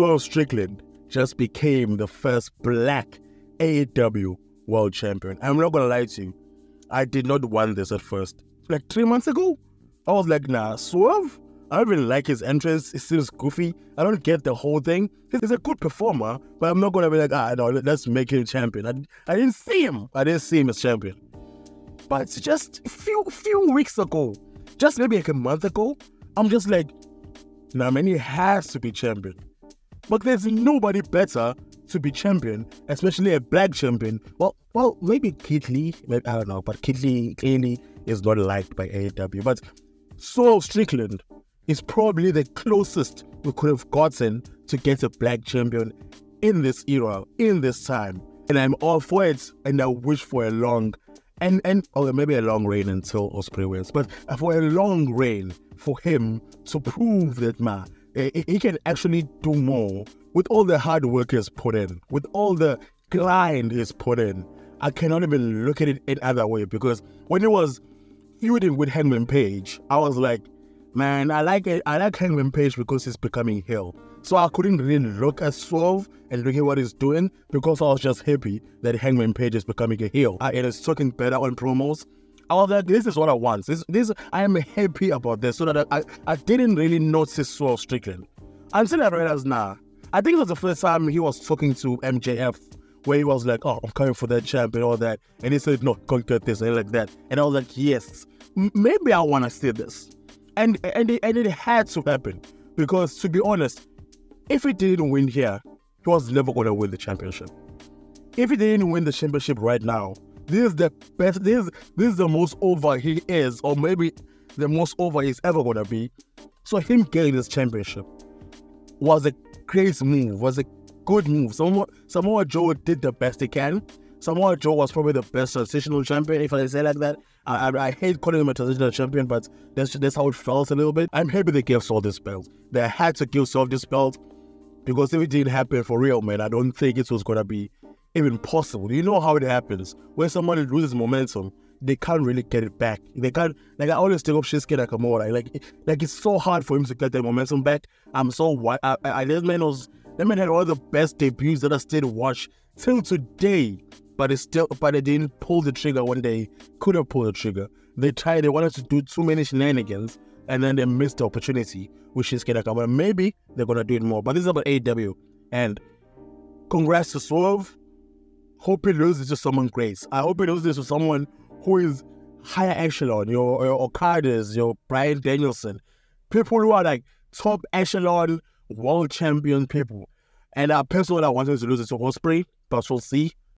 Swerve Strickland just became the first black AEW world champion. I'm not going to lie to you. I did not want this at first. Like 3 months ago, I was like, nah, Swerve? I don't really like his entrance. It seems goofy. I don't get the whole thing. He's a good performer, but I'm not going to be like, no, let's make him champion. I didn't see him. I didn't see him as champion. But just a few weeks ago, just maybe like a month ago, I'm just like, nah, man, he has to be champion. But there's nobody better to be champion, especially a black champion. Well, maybe Keith Lee. Maybe, I don't know, but Keith Lee clearly is not liked by AEW. But Swerve Strickland is probably the closest we could have gotten to get a black champion in this era, in this time. And I'm all for it, and I wish for a long, or maybe a long reign until Ospreay wins, but for a long reign for him to prove that, he can actually do more with all the hard work he's put in, with all the grind he's put in. I cannot even look at it any other way, because when he was feuding with Hangman Page, I was like, man, I like Hangman Page because he's becoming heel. So I couldn't really look at Swerve and look at what he's doing, because I was just happy that Hangman Page is becoming a heel. It is talking better on promos. I was like, this is what I want. I am happy about this, so that I didn't really notice Swerve Strickland until I realized, I think it was the first time he was talking to MJF, where he was like, I'm coming for that champ and all that. And he said, no, can't get this and like that. And I was like, yes, maybe I want to see this. And it had to happen, because to be honest, if he didn't win here, he was never going to win the championship. If he didn't win the championship right now, this is the best, this is the most over he is, or maybe the most over he's ever going to be. So him getting this championship was a great move, was a good move. Samoa Joe did the best he can. Samoa Joe was probably the best transitional champion, if I say like that. I hate calling him a transitional champion, but that's how it felt a little bit. I'm happy they gave Saul this belt. They had to give Saul this belt, because if it didn't happen for real, man, I don't think it was going to be even possible. You know how it happens. When somebody loses momentum, they can't really get it back. They can't, I always take up Shinsuke Nakamura. Like it's so hard for him to get that momentum back. That man had one of the best debuts that I still watch till today. But they didn't pull the trigger when they could have pulled the trigger. They wanted to do too many shenanigans, and then they missed the opportunity with Shinsuke Nakamura. Maybe they're going to do it more. But this is about AEW. And congrats to Swerve. Hope he loses to someone great. I hope he loses to someone who is higher echelon. Your Okadas, your Bryan Danielson. People who are like top echelon world champion people. And personally, I wanted to lose it to Ospreay, but we'll see.